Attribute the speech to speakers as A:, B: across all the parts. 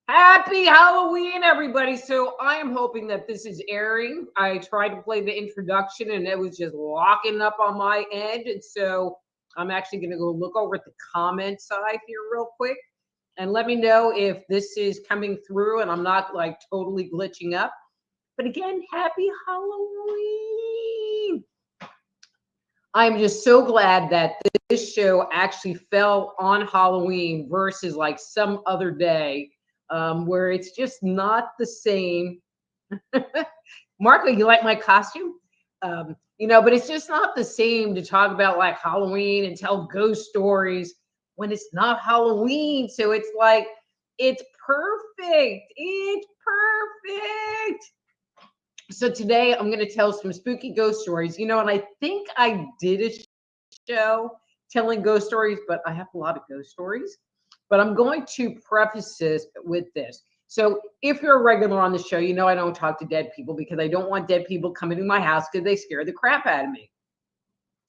A: Happy Halloween, everybody. So I am hoping that this is airing. I tried to play the introduction and it was just locking up on my end. And so I'm actually going to go look over at the comment side here real quick and let me know if this is coming through and I'm not like totally glitching up. But again, happy Halloween. I'm just so glad that this show actually fell on Halloween versus like some other day. Where it's just not the same. Marco, you like my costume? But it's just not the same to talk about like Halloween and tell ghost stories when it's not Halloween. So it's like, it's perfect. It's perfect. So today I'm going to tell some spooky ghost stories, and I think I did a show telling ghost stories, but I have a lot of ghost stories. But I'm going to preface this with this. So if you're a regular on the show, I don't talk to dead people because I don't want dead people coming to my house because they scare the crap out of me.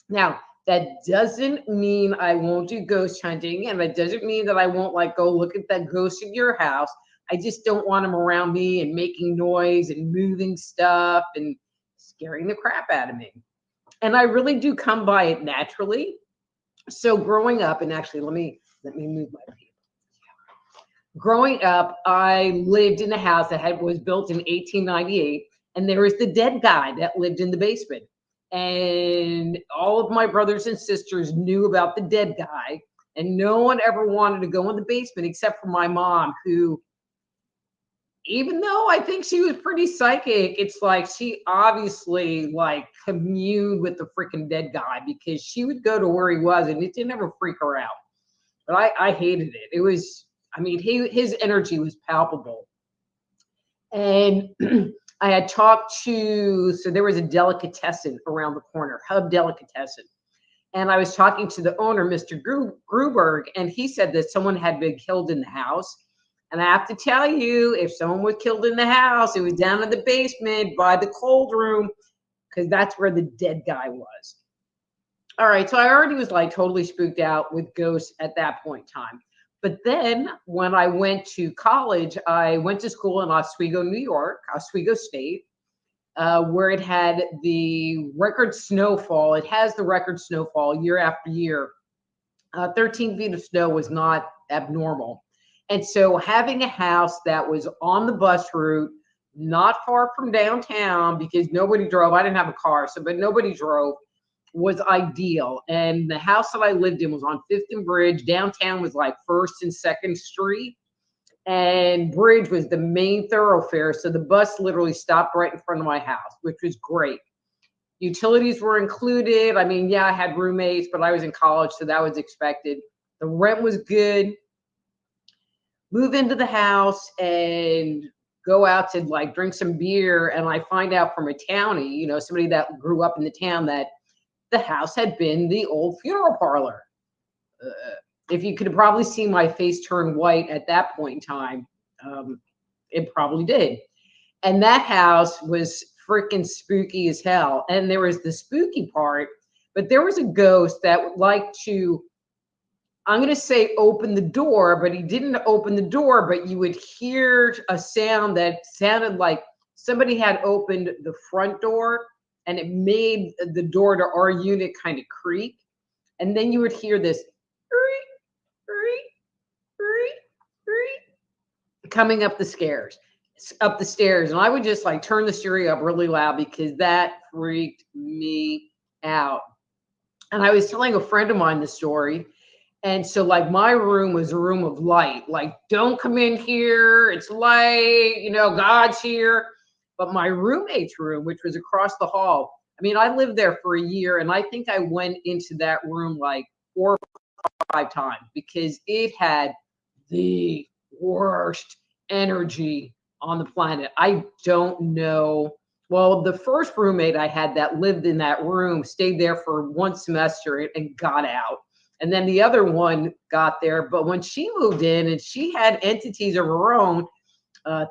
A: Now, that doesn't mean I won't do ghost hunting, and that doesn't mean that I won't like go look at that ghost in your house. I just don't want them around me and making noise and moving stuff and scaring the crap out of me. And I really do come by it naturally. So growing up, and actually let me move my paper. Growing up, I lived in a house that was built in 1898, and there was the dead guy that lived in the basement. And all of my brothers and sisters knew about the dead guy, and no one ever wanted to go in the basement except for my mom, who, even though I think she was pretty psychic, it's like she obviously like communed with the freaking dead guy because she would go to where he was and it didn't ever freak her out. But I hated it. It was, his energy was palpable. And I had talked so there was a delicatessen around the corner, Hub Delicatessen. And I was talking to the owner, Mr. Gruberg, and he said that someone had been killed in the house. And I have to tell you, if someone was killed in the house, it was down in the basement by the cold room, because that's where the dead guy was. All right, so I already was like totally spooked out with ghosts at that point in time. But then when I went to college, I went to school in Oswego, New York, Oswego State, where it had the record snowfall. It has the record snowfall year after year. 13 feet of snow was not abnormal. And so having a house that was on the bus route, not far from downtown, because nobody drove. I didn't have a car, but nobody drove, was ideal. And the house that I lived in was on 5th and Bridge. Downtown was like 1st and 2nd Street. And Bridge was the main thoroughfare. So the bus literally stopped right in front of my house, which was great. Utilities were included. I mean, yeah, I had roommates, but I was in college, so that was expected. The rent was good. Move into the house and go out to like drink some beer. And I find out from a townie, somebody that grew up in the town, that the house had been the old funeral parlor. If you could probably see my face turn white at that point in time, it probably did. And that house was freaking spooky as hell. And there was the spooky part, but there was a ghost that would like to, I'm going to say open the door, but he didn't open the door, but you would hear a sound that sounded like somebody had opened the front door, and it made the door to our unit kind of creak. And then you would hear this coming up the stairs. And I would just like turn the stereo up really loud because that freaked me out. And I was telling a friend of mine the story. And so like my room was a room of light, like, don't come in here, it's light, God's here. But my roommate's room, which was across the hall, I mean, I lived there for a year, and I think I went into that room like 4 or 5 times because it had the worst energy on the planet. I don't know. Well, the first roommate I had that lived in that room stayed there for 1 semester and got out. And then the other one got there. But when she moved in and she had entities of her own,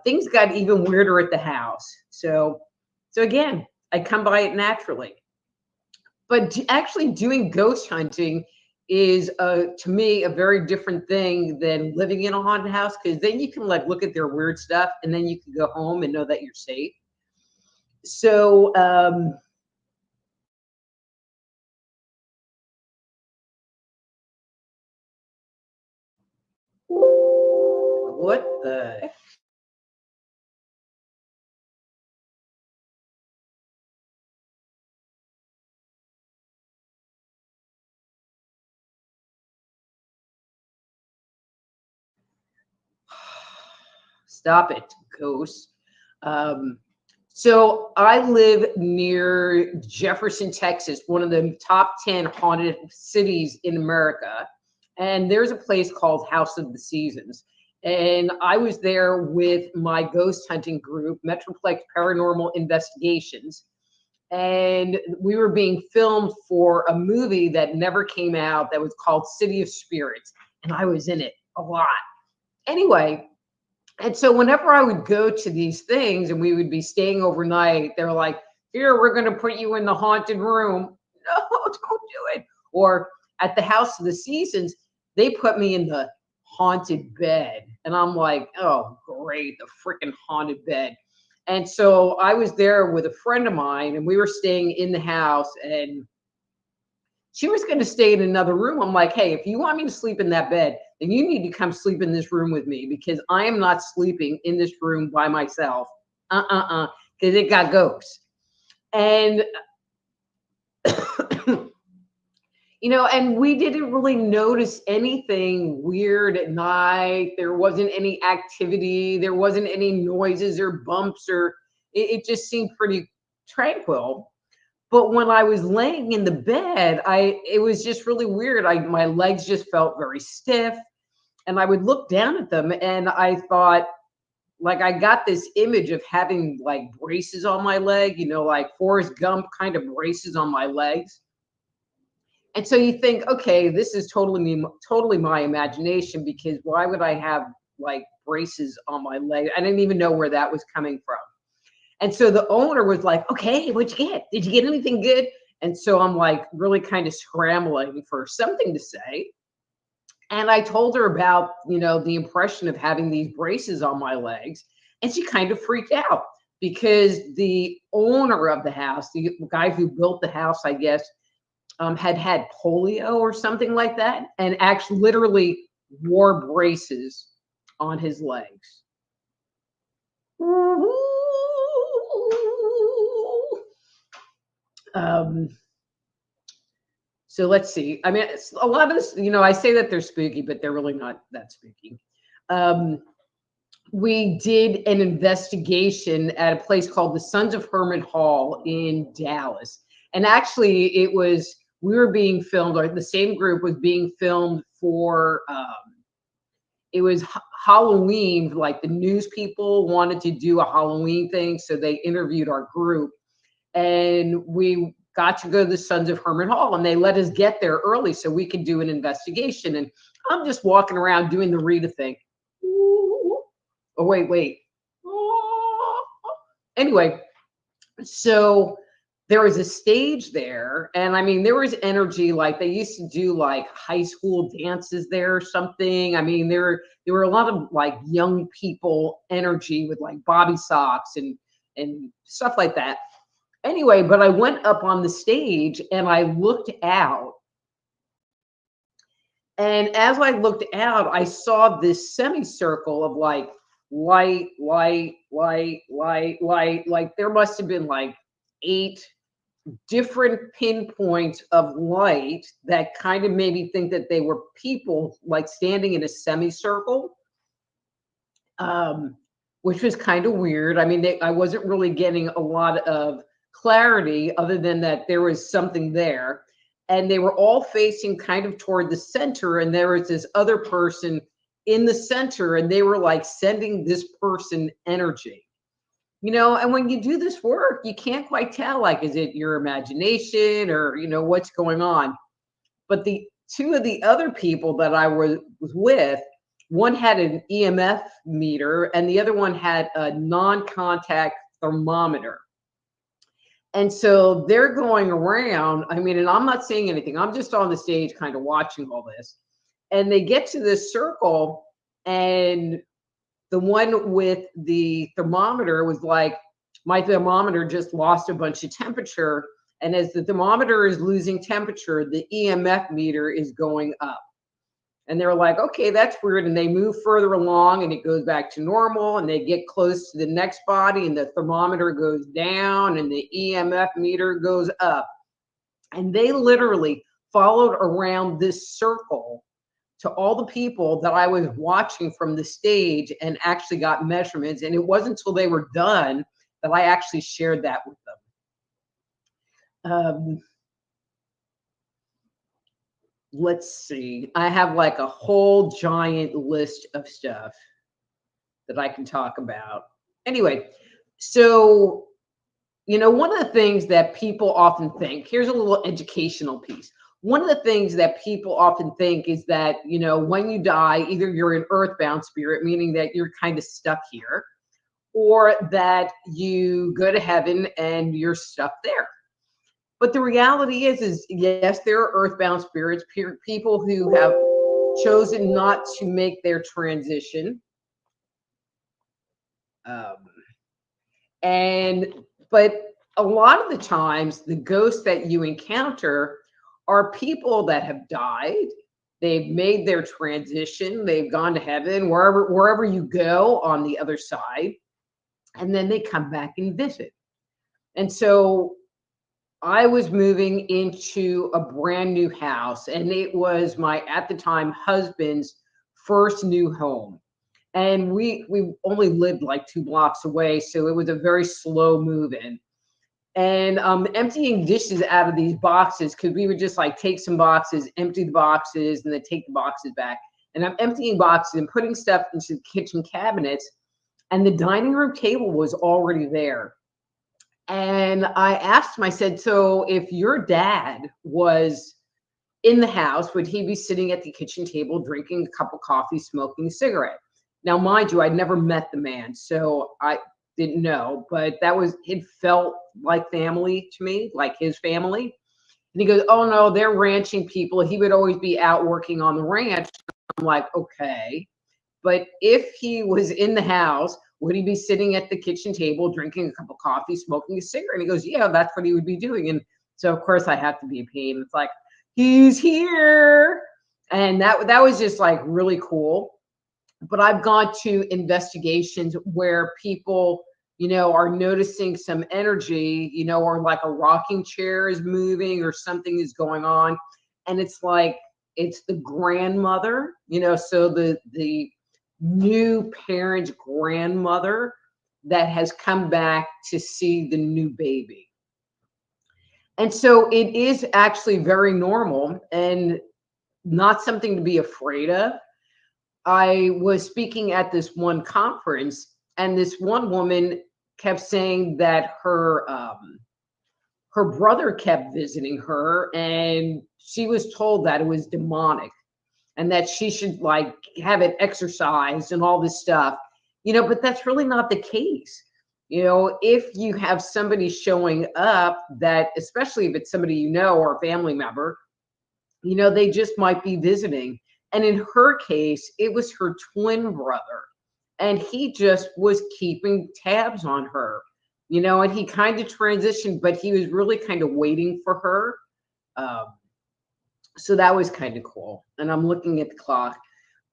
A: things got even weirder at the house. So again, I come by it naturally. But actually doing ghost hunting is, to me, a very different thing than living in a haunted house, because then you can like look at their weird stuff and then you can go home and know that you're safe. So what the heck? Stop it, ghost. So I live near Jefferson, Texas, one of the top 10 haunted cities in America. And there's a place called House of the Seasons. And I was there with my ghost hunting group, Metroplex Paranormal Investigations. And we were being filmed for a movie that never came out that was called City of Spirits. And I was in it a lot. Anyway, and so whenever I would go to these things and we would be staying overnight, they're like, here, we're going to put you in the haunted room. No, don't do it. Or at the House of the Seasons, they put me in the haunted bed. And I'm like, oh, great, the freaking haunted bed. And so I was there with a friend of mine, and we were staying in the house, and she was going to stay in another room. I'm like, hey, if you want me to sleep in that bed, then you need to come sleep in this room with me, because I am not sleeping in this room by myself. Because it got ghosts. And, and we didn't really notice anything weird at night. There wasn't any activity. There wasn't any noises or bumps, or it just seemed pretty tranquil. But when I was laying in the bed, it was just really weird. My legs just felt very stiff, and I would look down at them, and I thought, like, I got this image of having like braces on my leg, like Forrest Gump kind of braces on my legs. And so you think, okay, this is totally my imagination, because why would I have like braces on my leg? I didn't even know where that was coming from. And so the owner was like, okay, what'd you get? Did you get anything good? And so I'm like really kind of scrambling for something to say. And I told her about, the impression of having these braces on my legs. And she kind of freaked out, because the owner of the house, the guy who built the house, I guess, had polio or something like that, and actually literally wore braces on his legs. So let's see. I mean, a lot of this, I say that they're spooky, but they're really not that spooky. We did an investigation at a place called the Sons of Hermit Hall in Dallas. And actually, we were being filmed, or the same group was being filmed for, it was Halloween. Like the news people wanted to do a Halloween thing, so they interviewed our group, and we got to go to the Sons of Herman Hall, and they let us get there early so we could do an investigation. And I'm just walking around doing the Rita thing. Oh, wait. Anyway, so there was a stage there, and I mean, there was energy. Like they used to do like high school dances there or something. I mean, there were a lot of like young people energy with like bobby socks and stuff like that. Anyway, but I went up on the stage and I looked out, and as I looked out, I saw this semicircle of like light, light, light, light, light. Like there must have been like 8 different pinpoints of light that kind of made me think that they were people like standing in a semicircle, which was kind of weird. I mean, I wasn't really getting a lot of clarity other than that there was something there. And they were all facing kind of toward the center. And there was this other person in the center, and they were like sending this person energy. And when you do this work, you can't quite tell, like, is it your imagination or, what's going on? But the 2 of the other people that I was with, one had an EMF meter and the other one had a non-contact thermometer. And so they're going around, I mean, and I'm not saying anything. I'm just on the stage kind of watching all this. And they get to this circle, and the one with the thermometer was like, my thermometer just lost a bunch of temperature. And as the thermometer is losing temperature, the EMF meter is going up. And they were like, okay, that's weird. And they move further along and it goes back to normal. And they get close to the next body and the thermometer goes down and the EMF meter goes up. And they literally followed around this circle to all the people that I was watching from the stage and actually got measurements. And it wasn't until they were done that I actually shared that with them. Let's see. I have like a whole giant list of stuff that I can talk about. Anyway, so, one of the things that people often think, here's a little educational piece. One of the things that people often think is that, when you die, either you're an earthbound spirit, meaning that you're kind of stuck here, or that you go to heaven and you're stuck there. But the reality is yes, there are earthbound spirits, people who have chosen not to make their transition. But a lot of the times, the ghosts that you encounter are people that have died. They've made their transition. They've gone to heaven, wherever you go on the other side, and then they come back and visit. And so I was moving into a brand new house, and it was my, at the time, husband's first new home. And we only lived like 2 blocks away, so it was a very slow move in. And emptying dishes out of these boxes, because we would just like take some boxes, empty the boxes, and then take the boxes back. And I'm emptying boxes and putting stuff into the kitchen cabinets, and the dining room table was already there. And I asked him, I said, so if your dad was in the house, would he be sitting at the kitchen table, drinking a cup of coffee, smoking a cigarette? Now, mind you, I'd never met the man, so I didn't know, but it felt like family to me, like his family. And he goes, oh no, they're ranching people. He would always be out working on the ranch. I'm like, okay. But if he was in the house, would he be sitting at the kitchen table, drinking a cup of coffee, smoking a cigarette? And he goes, yeah, that's what he would be doing. And so, of course, I have to be a pain. It's like, he's here. And that was just like really cool. But I've gone to investigations where people, are noticing some energy, or like a rocking chair is moving or something is going on. And it's like, it's the grandmother, so the new parent's grandmother that has come back to see the new baby. And so it is actually very normal and not something to be afraid of. I was speaking at this one conference, and this one woman kept saying that her brother kept visiting her, and she was told that it was demonic and that she should like have it exorcised and all this stuff, but that's really not the case. If you have somebody showing up that, especially if it's somebody or a family member, they just might be visiting. And in her case, it was her twin brother, and he just was keeping tabs on her, and he kind of transitioned, but he was really kind of waiting for her. Um, so that was kind of cool. And I'm looking at the clock.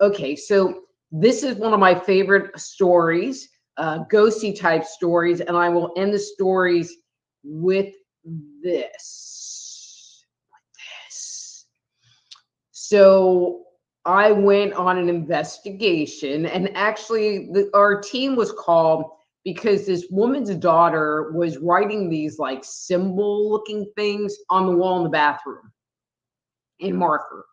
A: Okay, so this is one of my favorite stories, ghosty type stories, and I will end the stories with this. So I went on an investigation, and actually our team was called because this woman's daughter was writing these like symbol looking things on the wall in the bathroom in marker.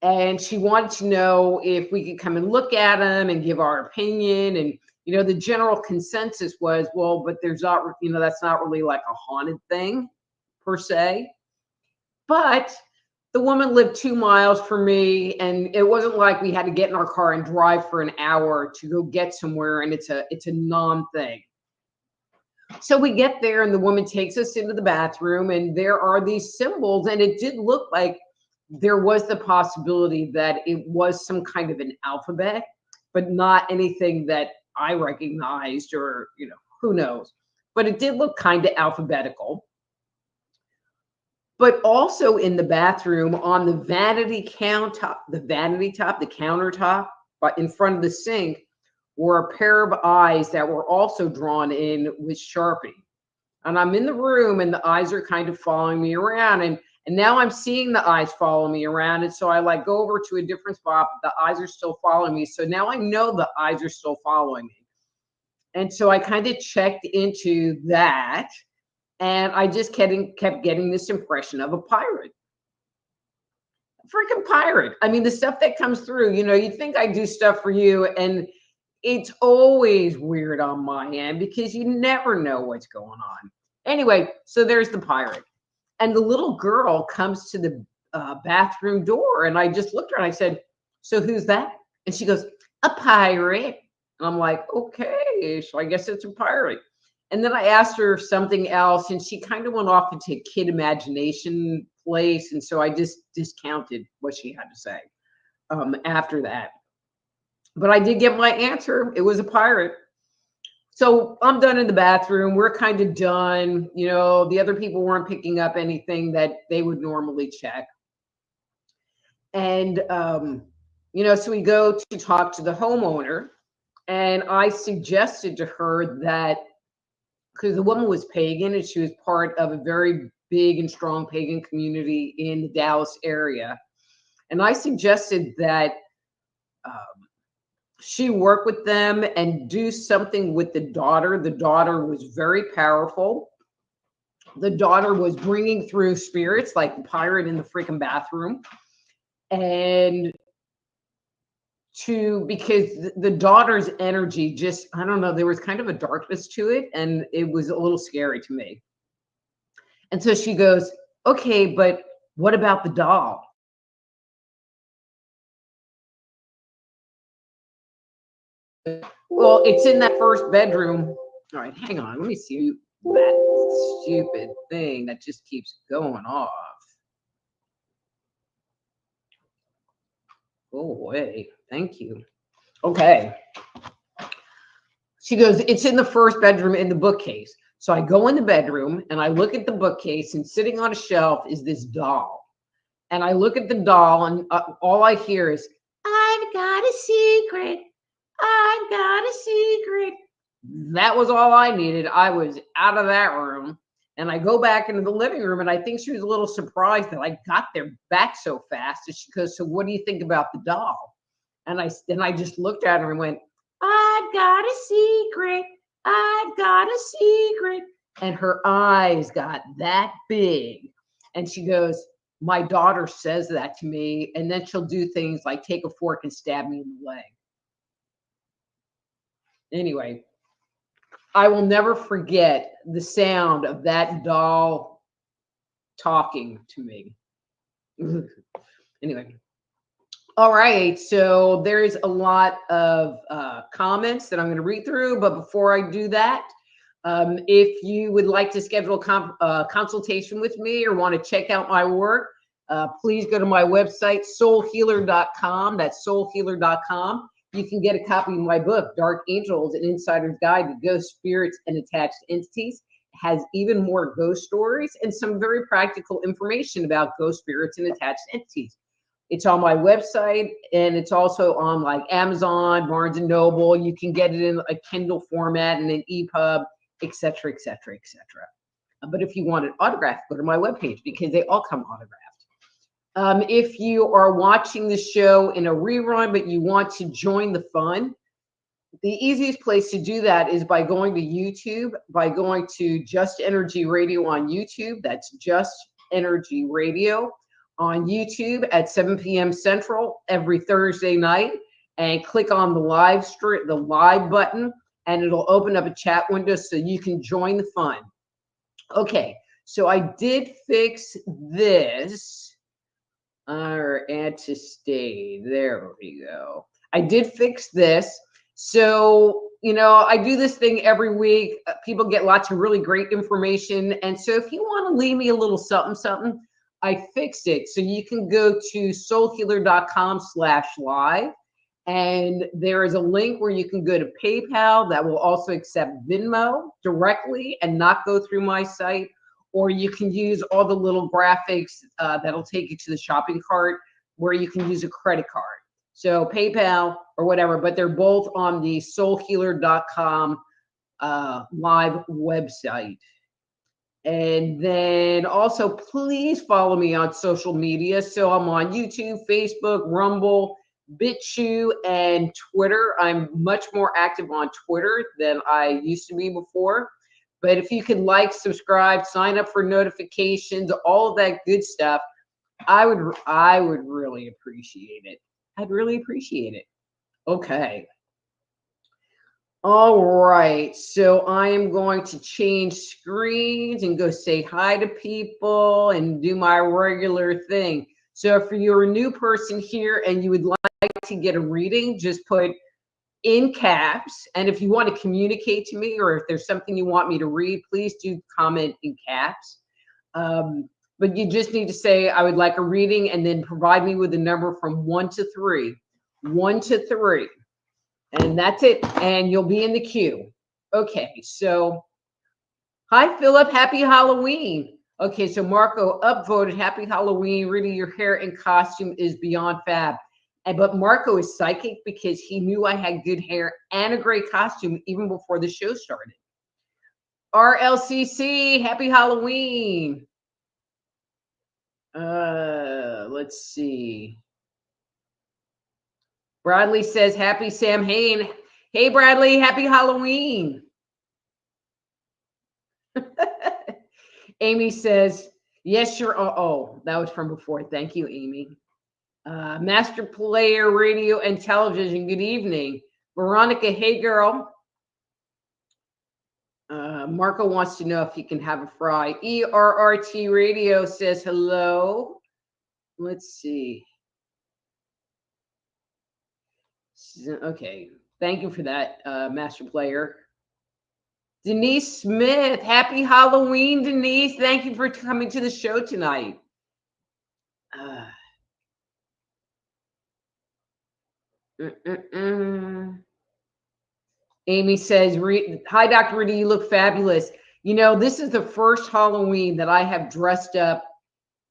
A: And she wanted to know if we could come and look at them and give our opinion. And, the general consensus was, well, but there's not, that's not really like a haunted thing per se. But the woman lived 2 miles from me, and it wasn't like we had to get in our car and drive for an hour to go get somewhere. And it's a non thing. So we get there, and the woman takes us into the bathroom, and there are these symbols, and it did look like there was the possibility that it was some kind of an alphabet, but not anything that I recognized, or, who knows. But it did look kind of alphabetical. But also in the bathroom, on the vanity top, the countertop, but in front of the sink, were a pair of eyes that were also drawn in with Sharpie. And I'm in the room, and the eyes are kind of following me around. And now I'm seeing the eyes follow me around. And so I like go over to a different spot, but the eyes are still following me. So now I know the eyes are still following me. And so I kind of checked into that. And I just kept getting this impression of a pirate. Freaking pirate. I mean, the stuff that comes through, you think I do stuff for you, and it's always weird on my end because you never know what's going on. Anyway, so there's the pirate. And the little girl comes to the bathroom door, and I just looked at her and I said, so who's that? And she goes, a pirate. And I'm like, okay, so I guess it's a pirate. And then I asked her something else, and she kind of went off into kid imagination place. And so I just discounted what she had to say after that. But I did get my answer. It was a pirate. So I'm done in the bathroom. We're kind of done. The other people weren't picking up anything that they would normally check. And, so we go to talk to the homeowner, and I suggested to her that, because the woman was pagan and she was part of a very big and strong pagan community in the Dallas area. And I suggested that she work with them and do something with the daughter. The daughter was very powerful. The daughter was bringing through spirits like the pirate in the freaking bathroom. And because the daughter's energy just, I don't know, there was kind of a darkness to it, and it was a little scary to me. And so she goes, okay, but what about the doll? Well, it's in that first bedroom. All right, hang on. Let me see that stupid thing that just keeps going off. Go away. Thank you. Okay. She goes, it's in the first bedroom in the bookcase. So I go in the bedroom, and I look at the bookcase, and sitting on a shelf is this doll. And I look at the doll, and all I hear is, I've got a secret. I've got a secret. That was all I needed. I was out of that room, and I go back into the living room, and I think she was a little surprised that I got there back so fast. And she goes, so what do you think about the doll? And I just looked at her and went, I've got a secret. I've got a secret. and her eyes got that big. And she goes, my daughter says that to me, and then she'll do things like take a fork and stab me in the leg. Anyway, I will never forget the sound of that doll talking to me. Anyway, all right. So there's a lot of comments that I'm going to read through. But before I do that, if you would like to schedule a consultation with me or want to check out my work, please go to my website, soulhealer.com. That's soulhealer.com. You can get a copy of my book, Dark Angels, An Insider's Guide to Ghost Spirits and Attached Entities. It has even more ghost stories and some very practical information about ghost spirits and attached entities. It's on my website, and it's also on like Amazon, Barnes and Noble. You can get it in a Kindle format and an EPUB, etc., etc., etc. But if you want it autographed, go to my webpage because they all come autographed. If you are watching the show in a rerun, but you want to join the fun, the easiest place to do that is by going to YouTube, by going to Just Energy Radio on YouTube. That's Just Energy Radio on YouTube at 7 p.m. Central every Thursday night, and click on the live button, and it'll open up a chat window so you can join the fun. Okay, so I did fix this. Our add to stay. There we go. I did fix this. So, I do this thing every week. People get lots of really great information. And so if you want to leave me a little something, something, I fixed it. So you can go to soulhealer.com/live. And there is a link where you can go to PayPal that will also accept Venmo directly and not go through my site. Or you can use all the little graphics that'll take you to the shopping cart where you can use a credit card. So PayPal or whatever, but they're both on the soulhealer.com live website. And then also, please follow me on social media. So I'm on YouTube, Facebook, Rumble, BitChute, and Twitter. I'm much more active on Twitter than I used to be before. But if you can like, subscribe, sign up for notifications, all of that good stuff, I would really appreciate it. I'd really appreciate it. Okay. All right. So I am going to change screens and go say hi to people and do my regular thing. So if you're a new person here and you would like to get a reading, just put in caps. And if you want to communicate to me, or if there's something you want me to read, please do comment in caps. But you just need to say, I would like a reading, and then provide me with a number from 1 to 3. 1 to 3. And that's it. And you'll be in the queue. Okay. So, hi, Philip. Happy Halloween. Okay. So Marco upvoted Happy Halloween. Rita, your hair and costume is beyond fab. But Marco is psychic because he knew I had good hair and a great costume even before the show started. RLCC, happy Halloween. Let's see. Bradley says, happy Samhain. Hey, Bradley, happy Halloween. Amy says, yes, sure. Oh, that was from before. Thank you, Amy. Master Player Radio and Television, good evening. Veronica, hey, girl. Marco wants to know if he can have a fry. ERRT Radio says hello. Let's see. Okay. Thank you for that, Master Player. Denise Smith. Happy Halloween, Denise. Thank you for coming to the show tonight. Amy says, hi, Dr. Rita, you look fabulous. This is the first Halloween that I have dressed up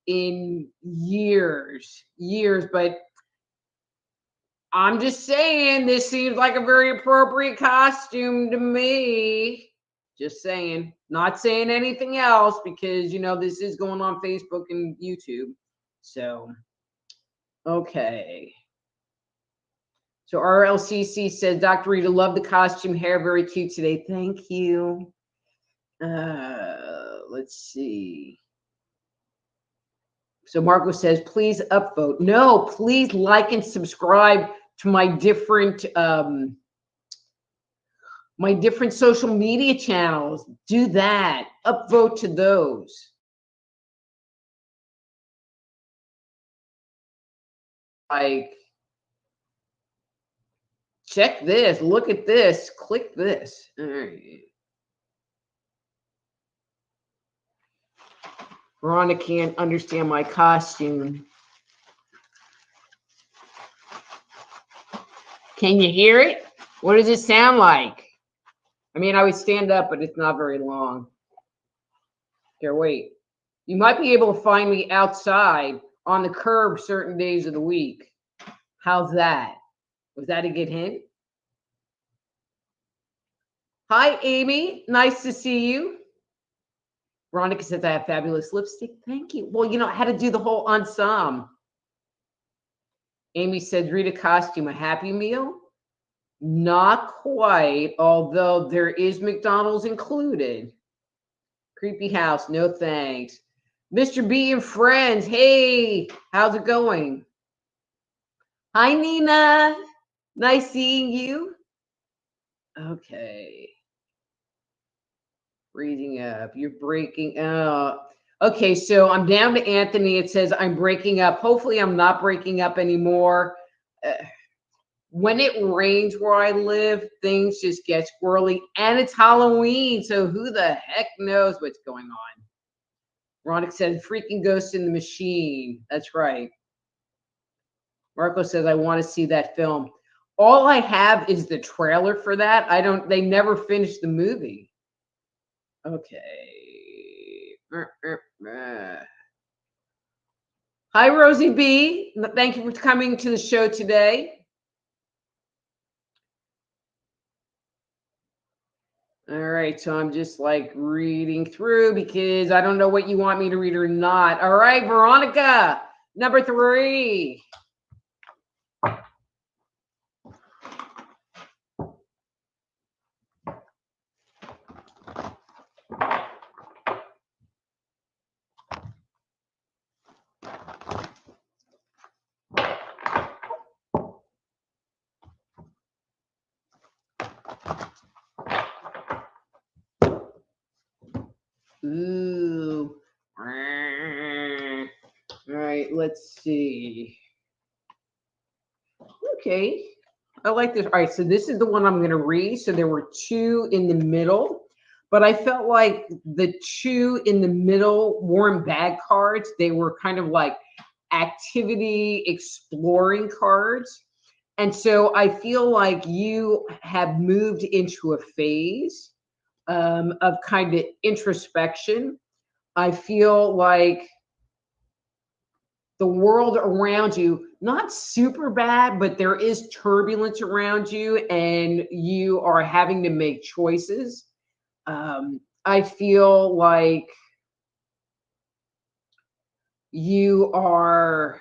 A: in years, but I'm just saying this seems like a very appropriate costume to me. Just saying, not saying anything else because, this is going on Facebook and YouTube. So, okay. So RLCC says, Dr. Rita, love the costume, hair, very cute today. Thank you. Let's see. So Marco says, please upvote. No, please like and subscribe to my different social media channels. Do that. Upvote to those. Like, check this. Look at this. Click this. All right. Veronica can't understand my costume. Can you hear it? What does it sound like? I mean, I would stand up, but it's not very long. Here, wait. You might be able to find me outside on the curb certain days of the week. How's that? Was that a good hint? Hi, Amy. Nice to see you. Veronica says, I have fabulous lipstick. Thank you. Well, you know, I had to do the whole ensemble. Amy says, Rita costume, a Happy Meal? Not quite, although there is McDonald's included. Creepy house, no thanks. Mr. B and friends, hey, how's it going? Hi, Nina. Nice seeing you. Okay. Freezing up. You're breaking up. Okay, so I'm down to Anthony. It says I'm breaking up. Hopefully, I'm not breaking up anymore. When it rains where I live, things just get squirrely, and it's Halloween, so who the heck knows what's going on? Veronica said, freaking Ghost in the Machine. That's right. Marco says, I want to see that film. All I have is the trailer for that. They never finished the movie. Okay. Hi, Rosie B. Thank you for coming to the show today. All right, so I'm just like reading through because I don't know what you want me to read or not. All right, Veronica, number 3. Ooh. All right, let's see. Okay, I like this. All right, so this is the one I'm going to read. So there were 2 in the middle, but I felt like the 2 in the middle weren't bad cards. They were kind of like activity exploring cards. And so I feel like you have moved into a phase of kind of introspection. I feel like the world around you, not super bad, but there is turbulence around you and you are having to make choices. I feel like you're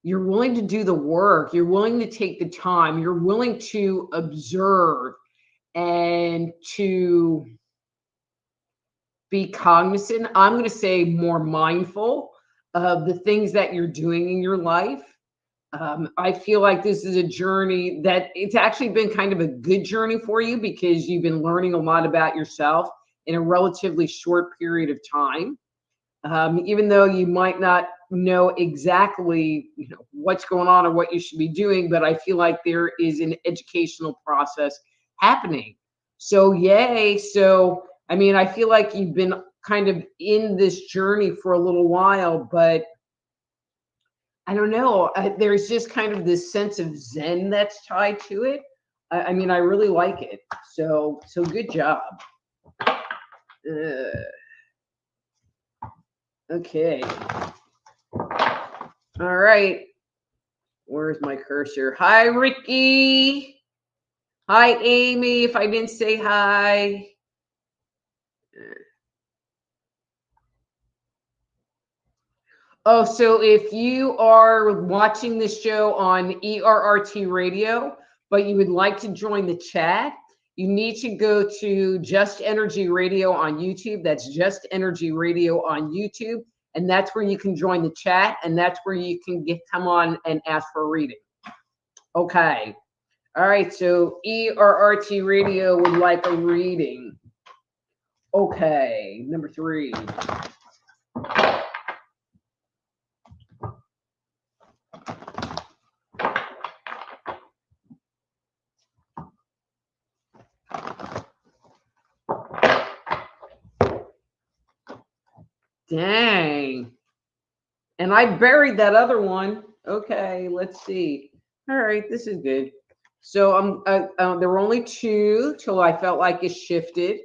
A: willing to do the work. You're willing to take the time. You're willing to observe and to be cognizant. I'm going to say more mindful of the things that you're doing in your life. I feel like this is a journey that it's actually been kind of a good journey for you because you've been learning a lot about yourself in a relatively short period of time. Even though you might not know exactly, what's going on or what you should be doing, but I feel like there is an educational process happening. So yay. So, I mean, I feel like you've been kind of in this journey for a little while, but I don't know. There's just kind of this sense of Zen that's tied to it. I mean, I really like it. So good job. Okay. All right. Where's my cursor? Hi, Ricky. Hi, Amy. If I didn't say hi. Oh, so if you are watching this show on ERRT radio, but you would like to join the chat, you need to go to Just Energy Radio on YouTube. That's Just Energy Radio on YouTube. And that's where you can join the chat. And that's where you can come on and ask for a reading. Okay. All right. So ERRT Radio would like a reading. Okay. Number 3. Dang. And I buried that other one. Okay, let's see. All right, this is good. So there were only 2 till I felt like it shifted.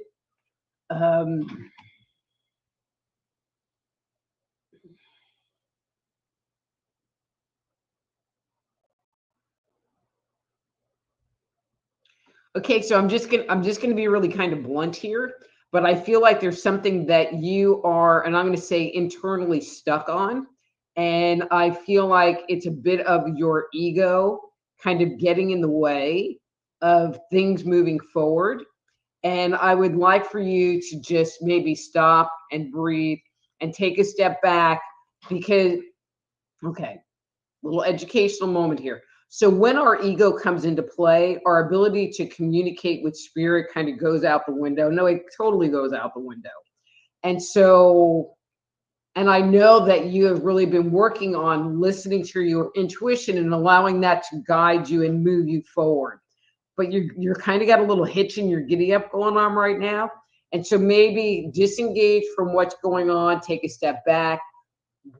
A: Okay, so I'm just gonna be really kind of blunt here, but I feel like there's something that you are, and I'm gonna say internally stuck on, and I feel like it's a bit of your ego kind of getting in the way of things moving forward. And I would like for you to just maybe stop and breathe and take a step back because, okay, little educational moment here. So when our ego comes into play, our ability to communicate with spirit kind of goes out the window. No, it totally goes out the window. And so, and I know that you have really been working on listening to your intuition and allowing that to guide you and move you forward. But you're kind of got a little hitch in your giddy up going on right now. And so maybe disengage from what's going on, take a step back,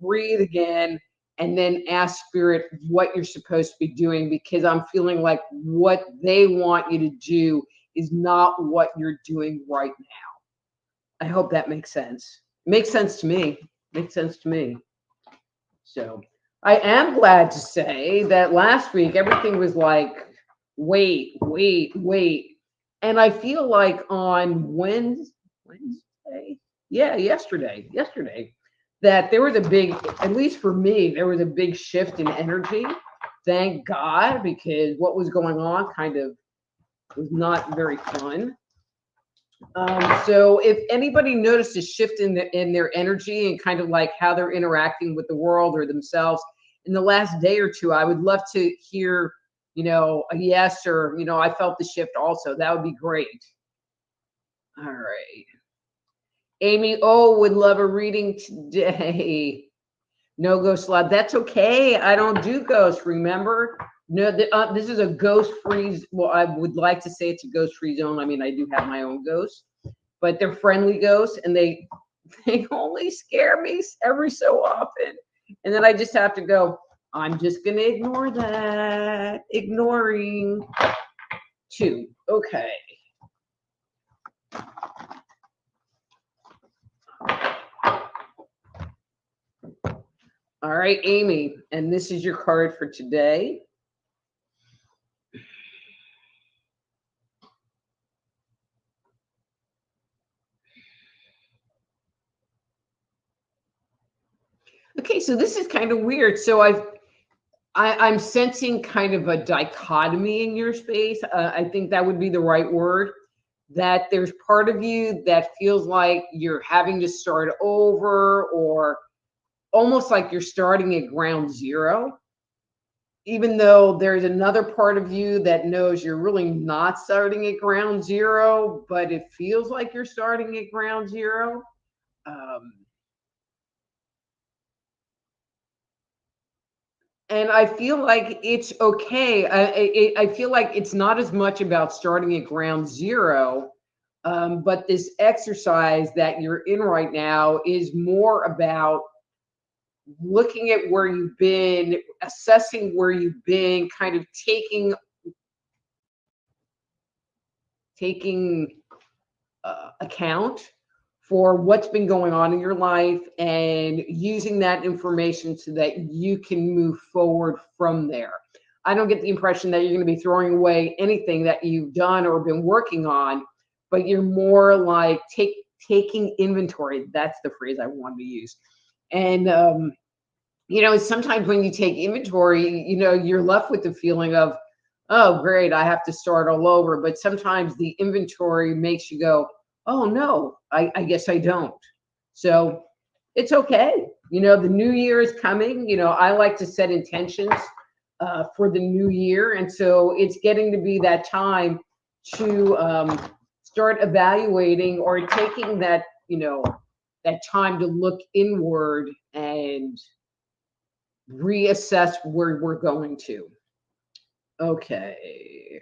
A: breathe again, and then ask spirit what you're supposed to be doing, because I'm feeling like what they want you to do is not what you're doing right now. I hope that makes sense. Makes sense to me. Makes sense to me. So I am glad to say that last week everything was like, wait. And I feel like on Wednesday, yesterday, that there was a big, at least for me, there was a big shift in energy. Thank God, because what was going on kind of was not very fun. So if anybody noticed a shift in their energy and kind of like how they're interacting with the world or themselves in the last day or 2, I would love to hear, a yes, or, I felt the shift also. That would be great. All right. Amy O would love a reading today. No ghost allowed. That's okay. I don't do ghosts, remember? No, this is a ghost-free. Well, I would like to say it's a ghost-free zone. I mean, I do have my own ghosts, but they're friendly ghosts, and they only scare me every so often. And then I just have to go, I'm just going to ignore that. Ignoring 2. Okay. All right, Amy, and this is your card for today. Okay, so this is kind of weird. So I'm sensing kind of a dichotomy in your space. I think that would be the right word. That there's part of you that feels like you're having to start over, or almost like you're starting at ground zero, even though there's another part of you that knows you're really not starting at ground zero, but it feels like you're starting at ground zero. And I feel like it's okay. I feel like it's not as much about starting at ground zero, but this exercise that you're in right now is more about looking at where you've been, assessing where you've been, kind of taking account for what's been going on in your life and using that information so that you can move forward from there. I don't get the impression that you're going to be throwing away anything that you've done or been working on, but you're more like taking inventory. That's the phrase I wanted to use. And, sometimes when you take inventory, you're left with the feeling of, oh, great, I have to start all over. But sometimes the inventory makes you go, oh no, I guess I don't. So it's okay. You know, the new year is coming. You know, I like to set intentions for the new year. And so it's getting to be that time to start evaluating or taking that, you know, that time to look inward and reassess where we're going to. Okay.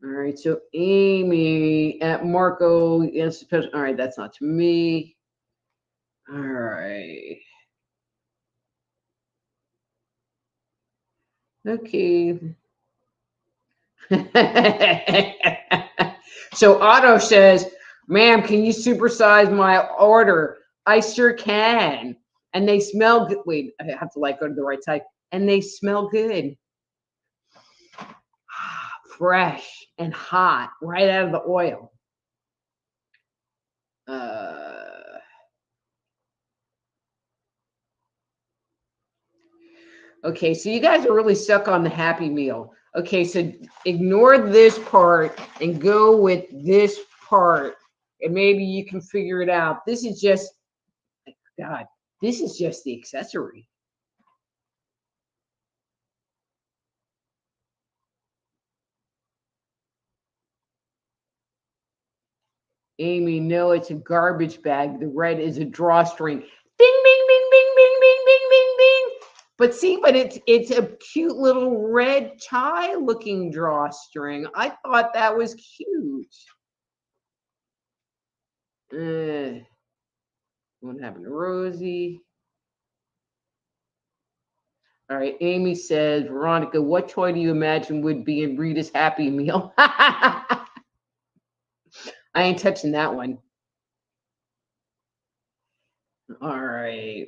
A: All right. So Amy at Marco. Yes. All right. That's not to me. All right. Okay. So Otto says, ma'am, can you supersize my order? I sure can. And they smell good. Wait, I have to like go to the right side. And they smell good. Fresh and hot, right out of the oil. Okay, so you guys are really stuck on the Happy Meal. Okay, so ignore this part and go with this part, and maybe you can figure it out. This is just, God, this is just the accessory. Amy, no, it's a garbage bag. The red is a drawstring. Bing, bing, bing, bing, bing, bing, bing, bing, bing. But see, but it's a cute little red tie looking drawstring. I thought that was cute. What happened to Rosie? All right, Amy says, Veronica, what toy do you imagine would be in Rita's Happy Meal? I ain't touching that one. All right.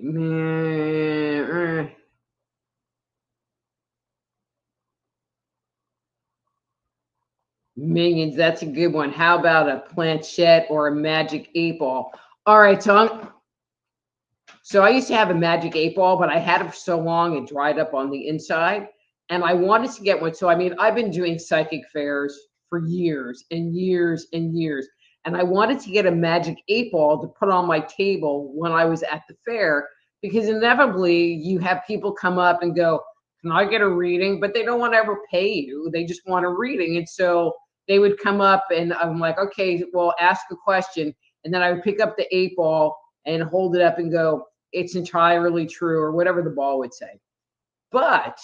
A: Minions, that's a good one. How about a planchette or a magic 8 ball? All right, so I used to have a magic 8 ball, but I had it for so long it dried up on the inside. And I wanted to get one. So I mean, I've been doing psychic fairs for years and years and years. And I wanted to get a magic 8 ball to put on my table when I was at the fair, because inevitably you have people come up and go, can I get a reading? But they don't want to ever pay you. They just want a reading. And so they would come up and I'm like, okay, well, ask a question. And then I would pick up the 8 ball and hold it up and go, it's entirely true, or whatever the ball would say. But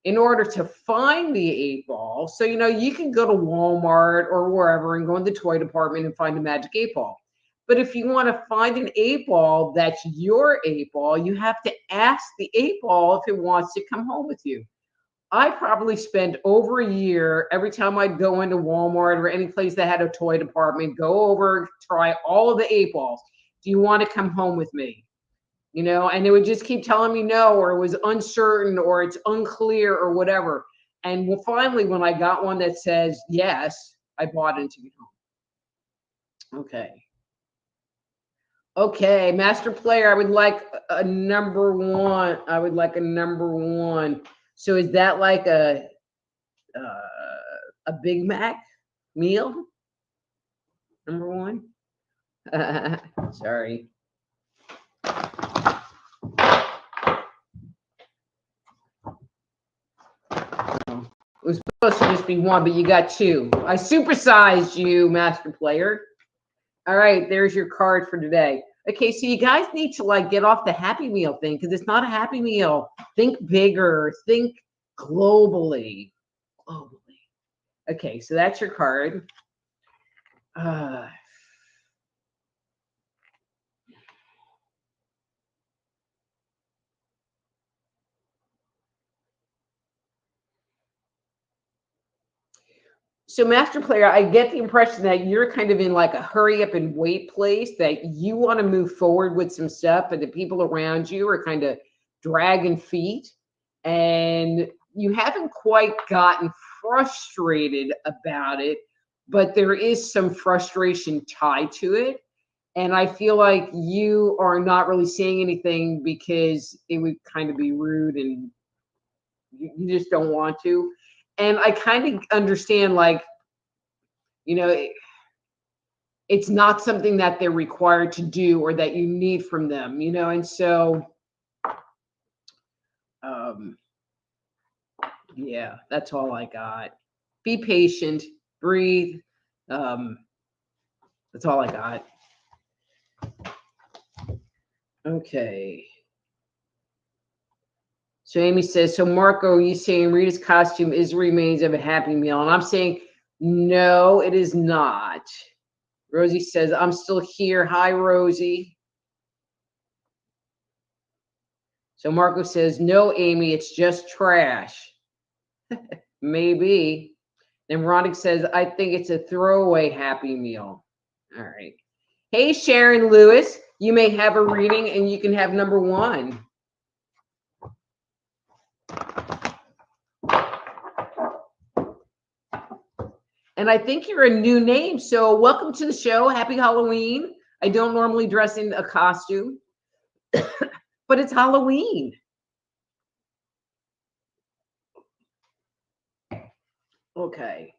A: in order to find the 8 ball, so you know, you can go to Walmart or wherever and go in the toy department and find a magic 8 ball. But if you want to find an 8 ball that's your 8 ball, you have to ask the 8 ball if it wants to come home with you. I probably spent over a year every time I'd go into Walmart or any place that had a toy department, go over, try all of the 8 balls. Do you want to come home with me? You know, and they would just keep telling me no, or it was uncertain, or it's unclear, or whatever. And well, finally, when I got one that says yes, I bought it and took it home. Okay. Okay, master player, I would like a number one. I would like a number one. So is that like a Big Mac meal? Number one? Sorry. It was supposed to just be one, but you got two. I supersized you, master player. All right, there's your card for today. Okay, so you guys need to like get off the Happy Meal thing, because it's not a Happy Meal. Think bigger. Think globally. Globally. Okay, so that's your card. So master player, I get the impression that you're kind of in like a hurry up and wait place, that you want to move forward with some stuff, but the people around you are kind of dragging feet, and you haven't quite gotten frustrated about it, but there is some frustration tied to it. And I feel like you are not really saying anything because it would kind of be rude, and you just don't want to. And I kind of understand, like, you know, it's not something that they're required to do or that you need from them, you know, and so, um, yeah, that's all I got. Be patient, breathe. Um, that's all I got. Okay. So Amy says, so Marco, are you saying Rita's costume is the remains of a Happy Meal? And I'm saying, no, it is not. Rosie says, I'm still here. Hi, Rosie. So Marco says, no, Amy, it's just trash. Maybe. Then Veronica says, I think it's a throwaway Happy Meal. All right. Hey, Sharon Lewis, you may have a reading and you can have number 1. And I think you're a new name. So welcome to the show. Happy Halloween. I don't normally dress in a costume, but it's Halloween. Okay.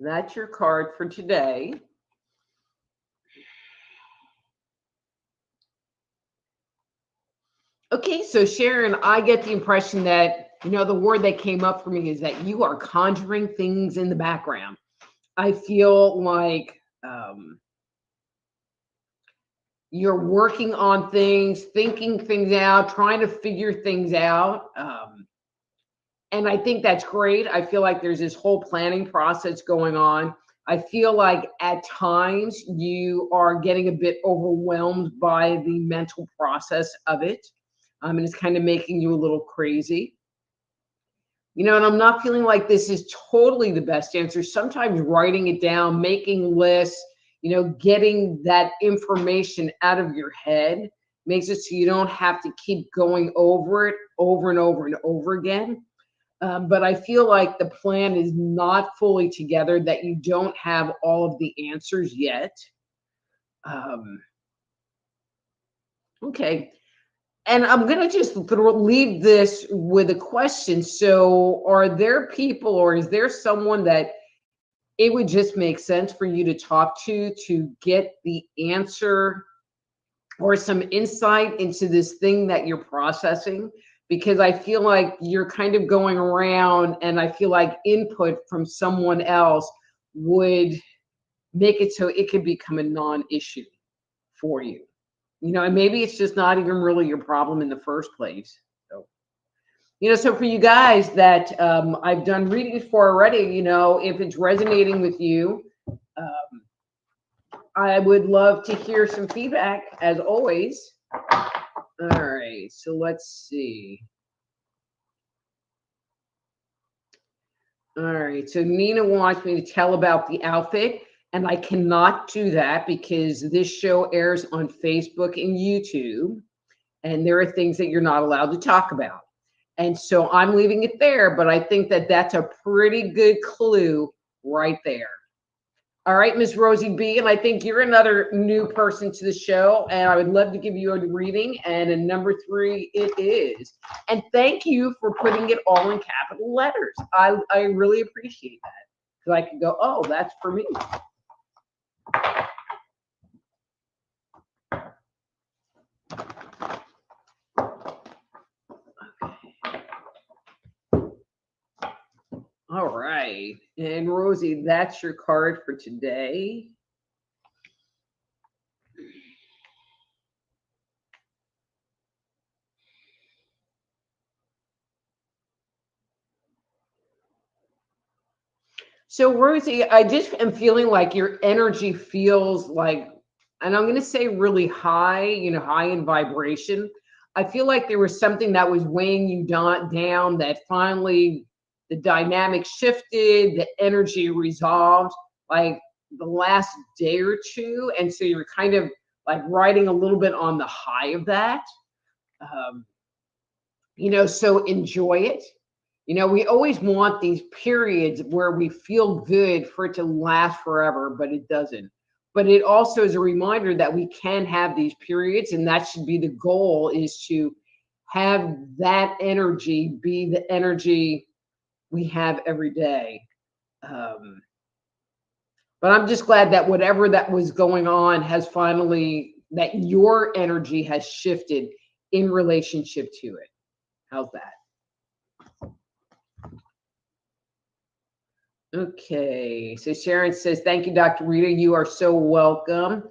A: That's your card for today. Okay, so Sharon, I get the impression that, you know, the word that came up for me is that you are conjuring things in the background. I feel like you're working on things, thinking things out, trying to figure things out. And I think that's great. I feel like there's this whole planning process going on. I feel like at times you are getting a bit overwhelmed by the mental process of it. And it's kind of making you a little crazy. You know, and I'm not feeling like this is totally the best answer. Sometimes writing it down, making lists, you know, getting that information out of your head makes it so you don't have to keep going over it over and over and over again. But I feel like the plan is not fully together, that you don't have all of the answers yet. Okay. And I'm going to just leave this with a question. So, are there people, or is there someone that it would just make sense for you to talk to get the answer or some insight into this thing that you're processing? Because I feel like you're kind of going around, and I feel like input from someone else would make it so it could become a non-issue for you. You know, and maybe it's just not even really your problem in the first place. So, you know, so for you guys that I've done readings for already, you know, if it's resonating with you, I would love to hear some feedback as always. All right, so let's see. All right, so Nina wants me to tell about the outfit, and I cannot do that because this show airs on Facebook and YouTube, and there are things that you're not allowed to talk about. And so I'm leaving it there, but I think that that's a pretty good clue right there. All right, Miss Rosie B, and I think you're another new person to the show, and I would love to give you a reading, and a number 3 it is. And thank you for putting it all in capital letters. I really appreciate that, because I can go, oh, that's for me. All right. And Rosie, that's your card for today. So Rosie, I just am feeling like your energy feels like, and I'm going to say really high, you know, high in vibration. I feel like there was something that was weighing you down that finally the dynamic shifted, the energy resolved like the last day or two. And so you're kind of like riding a little bit on the high of that. You know, so enjoy it. You know, we always want these periods where we feel good for it to last forever, but it doesn't. But it also is a reminder that we can have these periods, and that should be the goal, is to have that energy be the energy we have every day. But I'm just glad that whatever that was going on has finally, that your energy has shifted in relationship to it. How's that? Okay, so Sharon says, thank you, Dr. Rita. You are so welcome.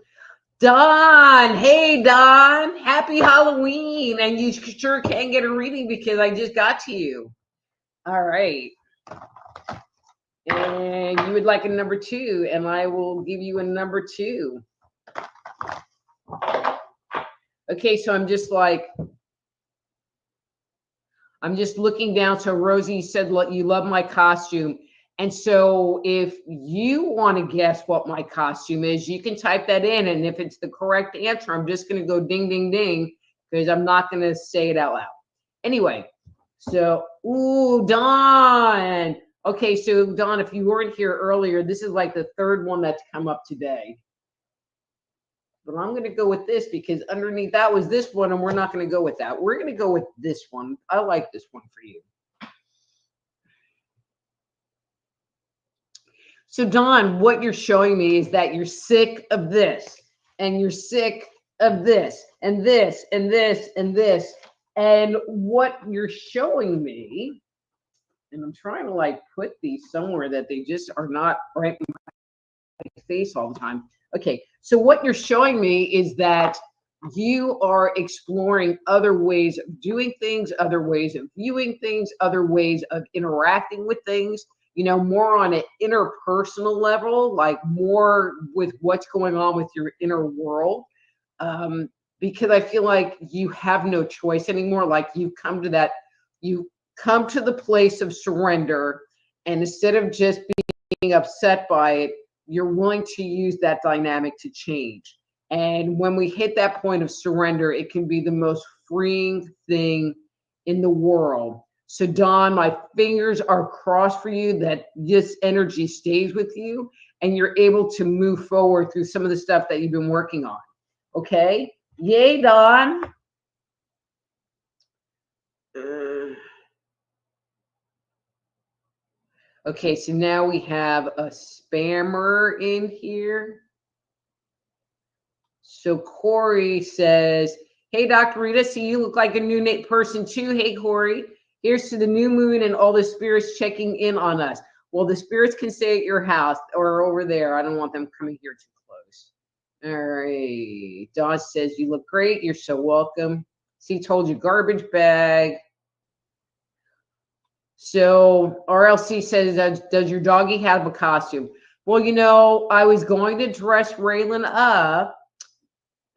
A: Don, hey, Don, happy Halloween. And you sure can get a reading because I just got to you. All right. And you would like a number 2, and I will give you a number 2. Okay, so I'm just looking down. So Rosie said, look, you love my costume. And so if you want to guess what my costume is, you can type that in. And if it's the correct answer, I'm just going to go ding, ding, ding, because I'm not going to say it out loud. Anyway, so, ooh, Dawn. Okay, so Dawn, if you weren't here earlier, this is like the 3rd one that's come up today. But I'm going to go with this because underneath that was this one, and we're not going to go with that. We're going to go with this one. I like this one for you. So, Dawn, what you're showing me is that you're sick of this, and you're sick of this, and this, and this, and this. And what you're showing me, and I'm trying to like put these somewhere that they just are not right in my face all the time. Okay, so what you're showing me is that you are exploring other ways of doing things, other ways of viewing things, other ways of interacting with things, you know, more on an interpersonal level, like more with what's going on with your inner world. Because I feel like you have no choice anymore. Like you come to the place of surrender, and instead of just being upset by it, you're willing to use that dynamic to change. And when we hit that point of surrender, it can be the most freeing thing in the world. So Dawn, my fingers are crossed for you that this energy stays with you and you're able to move forward through some of the stuff that you've been working on. Okay? Yay, Dawn. Okay, so now we have a spammer in here. So Corey says, hey, Dr. Rita, so you look like a new person too. Hey, Corey, here's to the new moon and all the spirits checking in on us. Well, the spirits can stay at your house or over there. I don't want them coming here too close. All right. Dawn says, you look great. You're so welcome. See, told you, garbage bag. So RLC says, does your doggy have a costume? Well, you know, I was going to dress Raylan up,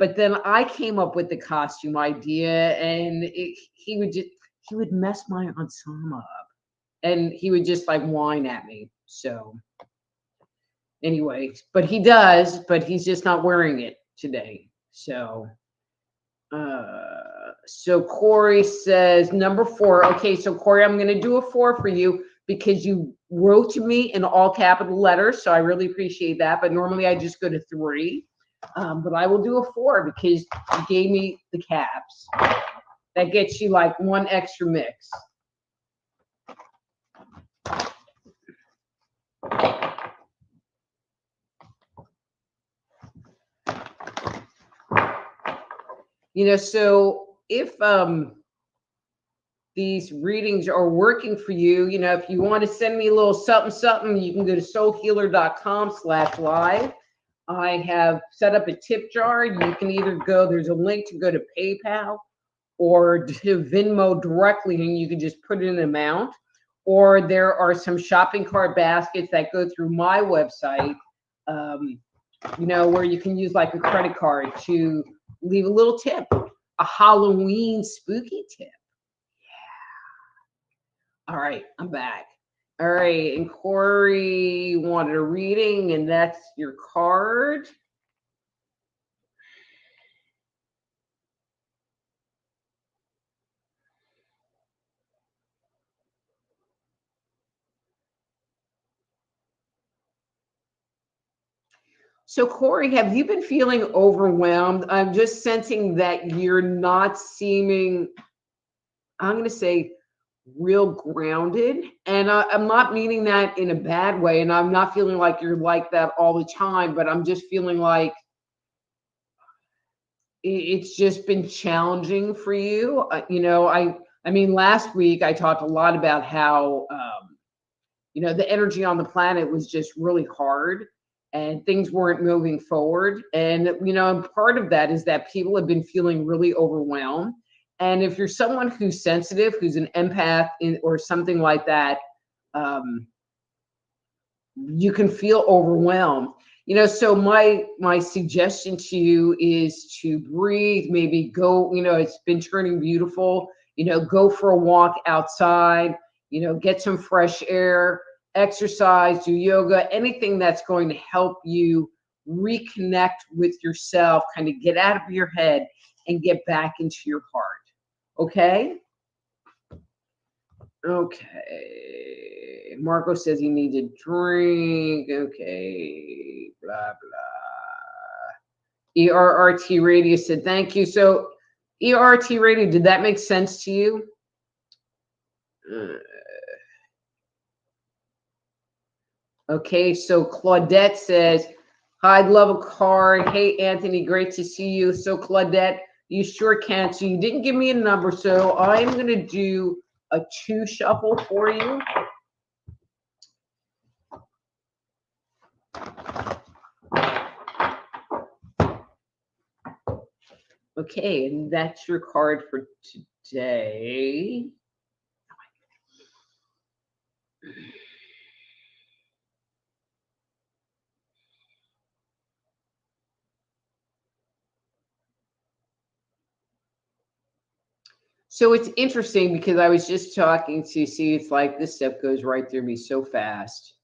A: but then I came up with the costume idea, and he would mess my ensemble up, and he would just like whine at me. So anyway, but he does, but he's just not wearing it today. So, so Corey says number 4. Okay, so Corey, I'm going to do a 4 for you because you wrote to me in all capital letters. So I really appreciate that. But normally I just go to 3. But I will do a 4 because you gave me the caps. That gets you like 1 extra mix. You know, so if these readings are working for you, you know, if you want to send me a little something, you can go to soulhealer.com/live. I have set up a tip jar. You can either go, there's a link to go to PayPal or to Venmo directly, and you can just put in an amount. Or there are some shopping cart baskets that go through my website, you know, where you can use like a credit card to leave a little tip, a Halloween spooky tip. Yeah. All right, I'm back. All right, and Corey wanted a reading, and that's your card. So Corey, have you been feeling overwhelmed? I'm just sensing that you're not seeming, I'm going to say, real grounded. And I'm not meaning that in a bad way. And I'm not feeling like you're like that all the time, but I'm just feeling like it's just been challenging for you. I mean, last week I talked a lot about how, the energy on the planet was just really hard and things weren't moving forward. And part of that is that people have been feeling really overwhelmed. And if you're someone who's sensitive, who's an empath or something like that, um, you can feel overwhelmed. So my suggestion to you is to breathe, maybe go, it's been turning beautiful, go for a walk outside, get some fresh air, exercise, do yoga, anything that's going to help you reconnect with yourself, kind of get out of your head and get back into your heart. Okay? Okay. Marco says he needs a drink. Okay. Blah, blah. ERRT Radio said, thank you. So, ERRT Radio, did that make sense to you? Okay. So, Claudette says, hi, I'd love a card. Hey, Anthony, great to see you. So, Claudette, you sure can. So, you didn't give me a number. So, I'm going to do a 2 shuffle for you. Okay, and that's your card for today. So it's interesting because I was just talking to see, it's like this stuff goes right through me so fast.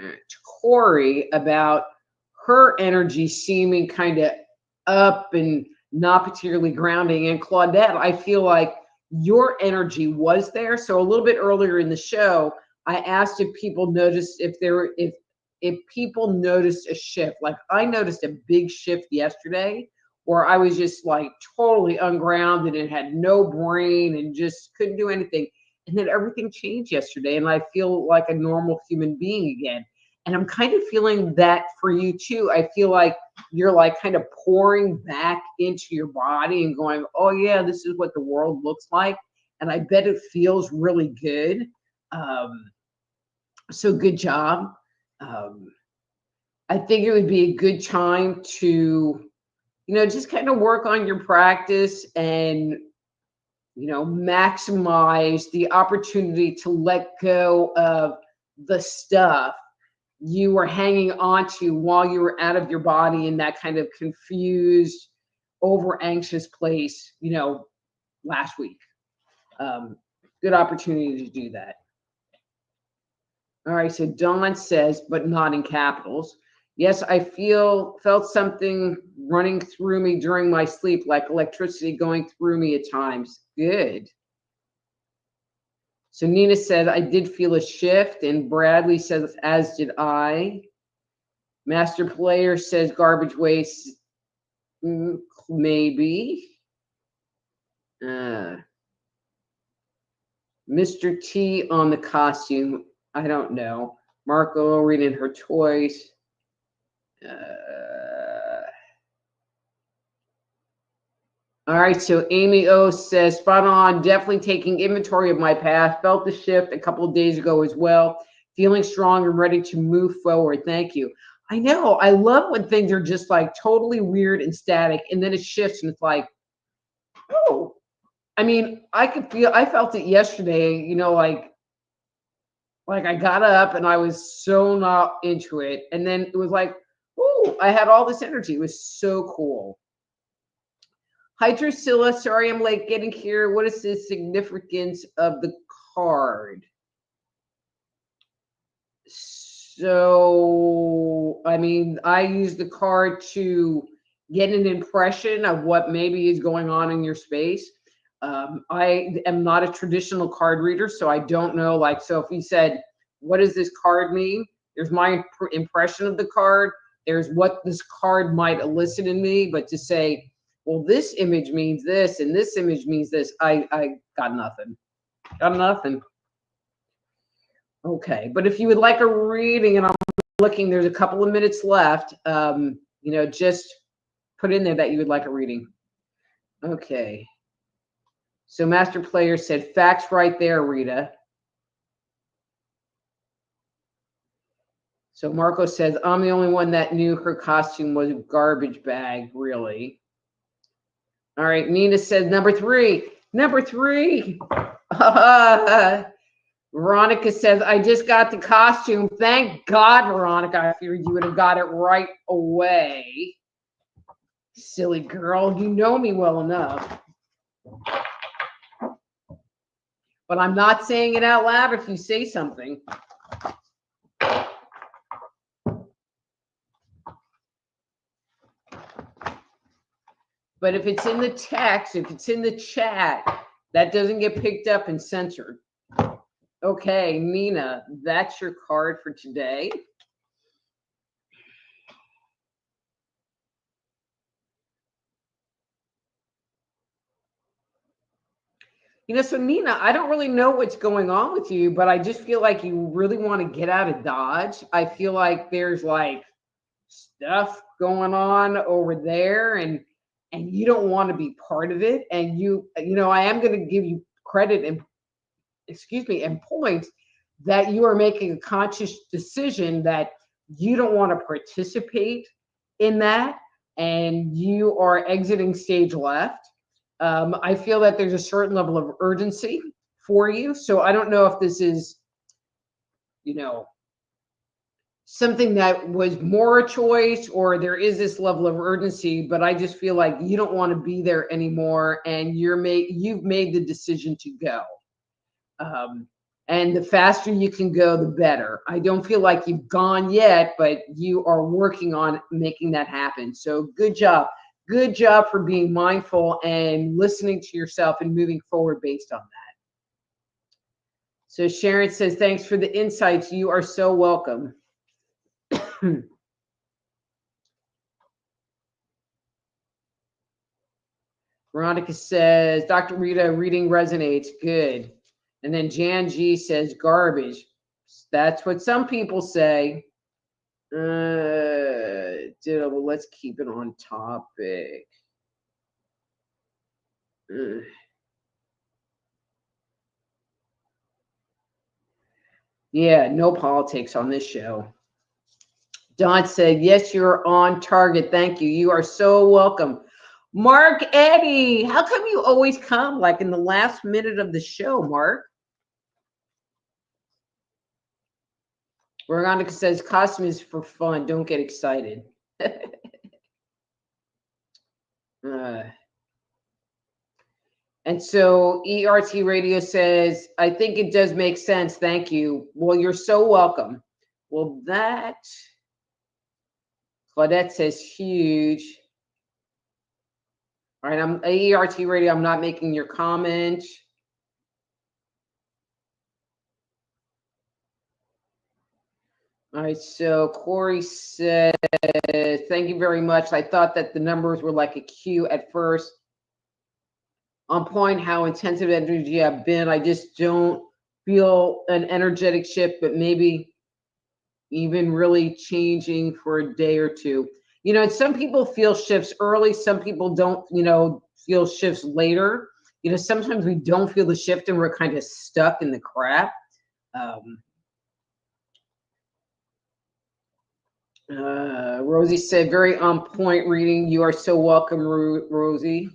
A: To Corey about her energy seeming kind of up and not particularly grounding. And Claudette, I feel like your energy was there. So a little bit earlier in the show, I asked if people noticed if people noticed a shift. Like I noticed a big shift yesterday where I was just like totally ungrounded and had no brain and just couldn't do anything. And then everything changed yesterday and I feel like a normal human being again. And I'm kind of feeling that for you too. I feel like you're like kind of pouring back into your body and going, oh yeah, this is what the world looks like. And I bet it feels really good. So good job. I think it would be a good time to, just kind of work on your practice and, maximize the opportunity to let go of the stuff you were hanging on to while you were out of your body in that kind of confused, over anxious place, last week. Good opportunity to do that. All right, so Dawn says, but not in capitals. Yes, I felt something running through me during my sleep, like electricity going through me at times. Good. So Nina said, I did feel a shift, and Bradley says, as did I. Master Player says, garbage waste, maybe. Mr. T on the costume, I don't know. Marco reading her toys. All right, so Amy O says, spot on, definitely taking inventory of my past. Felt the shift a couple of days ago as well. Feeling strong and ready to move forward. Thank you. I know. I love when things are just like totally weird and static, and then it shifts and it's like, oh. I mean, I felt it yesterday, like I got up and I was so not into it. And then it was like, oh, I had all this energy. It was so cool. Hi, Drusilla. Sorry I'm late getting here. What is the significance of the card? So, I mean, I use the card to get an impression of what maybe is going on in your space. I am not a traditional card reader, so I don't know. Like, so if he said, what does this card mean? There's my impression of the card. There's what this card might elicit in me. But to say, well, this image means this and this image means this, I got nothing. Got nothing. Okay, but if you would like a reading, and I'm looking, there's a couple of minutes left. Just put in there that you would like a reading. Okay. So Master Player said, facts right there, Rita. So Marco says, I'm the only one that knew her costume was a garbage bag, really. All right, Nina says, number three. Veronica says, I just got the costume. Thank God, Veronica. I figured you would have got it right away. Silly girl, you know me well enough. But I'm not saying it out loud if you say something. But if it's in the text, if it's in the chat, that doesn't get picked up and censored. Okay, Nina, that's your card for today. So Nina, I don't really know what's going on with you, but I just feel like you really want to get out of Dodge. I feel like there's like stuff going on over there, and you don't want to be part of it. And I am going to give you credit and points that you are making a conscious decision that you don't want to participate in that, and you are exiting stage left. I feel that there's a certain level of urgency for you. So I don't know if this is, something that was more a choice, or there is this level of urgency, but I just feel like you don't want to be there anymore, and you've made the decision to go. And the faster you can go, the better. I don't feel like you've gone yet, but you are working on making that happen. So good job. Good job for being mindful and listening to yourself and moving forward based on that. So Sharon says, thanks for the insights. You are so welcome. Veronica says, Dr. Rita, reading resonates. Good. And then Jan G says, garbage. That's what some people say. Well, let's keep it on topic. Yeah, no politics on this show. Don said, yes, you're on target. Thank you. You are so welcome. Mark Eddy, how come you always come like in the last minute of the show, Mark? Veronica says, costume is for fun. Don't get excited. And so ERRT Radio says, I think it does make sense. Thank you. Well, you're so welcome. Well, Claudette says huge. All right, I'm ERRT Radio. I'm not making your comment. All right, so Corey said, thank you very much. I thought that the numbers were like a cue at first. On point, how intensive energy I've been. I just don't feel an energetic shift, but maybe even really changing for a day or two. And some people feel shifts early. Some people don't, feel shifts later. Sometimes we don't feel the shift and we're kind of stuck in the crap. Rosie said, very on point reading. You are so welcome, Rosie.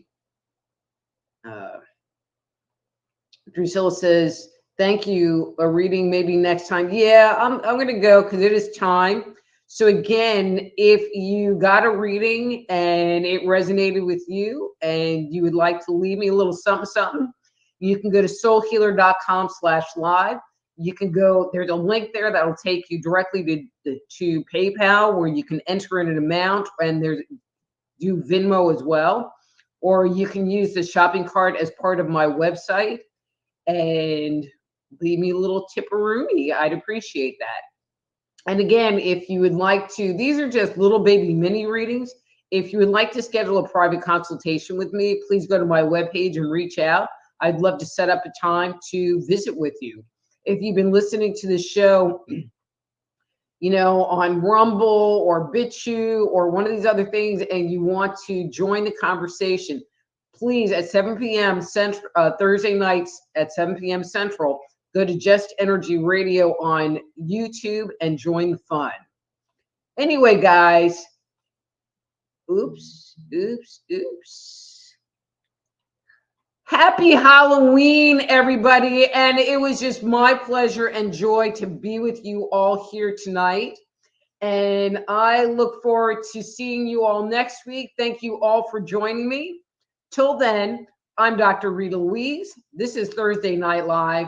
A: Drusilla says, thank you. A reading maybe next time. Yeah, I'm going to go because it is time. So again, if you got a reading and it resonated with you and you would like to leave me a little something, you can go to soulhealer.com/live. You can go, there's a link there that will take you directly to PayPal, where you can enter in an amount, and do Venmo as well. Or you can use the shopping cart as part of my website and leave me a little tipperoonie. I'd appreciate that. And again, if you would like to, these are just little baby mini readings. If you would like to schedule a private consultation with me, please go to my webpage and reach out. I'd love to set up a time to visit with you. If you've been listening to the show, on Rumble or BitChute or one of these other things, and you want to join the conversation, please, at 7 p.m. Central, Thursday nights at 7 p.m. Central, go to Just Energy Radio on YouTube and join the fun. Anyway, guys, oops. Happy Halloween, everybody. And it was just my pleasure and joy to be with you all here tonight. And I look forward to seeing you all next week. Thank you all for joining me. Till then, I'm Dr. Rita Louise. This is Thursday Night Live.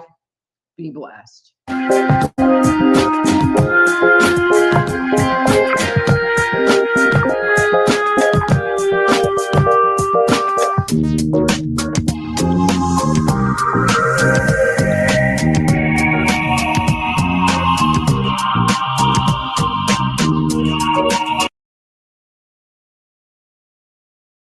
A: Be blessed.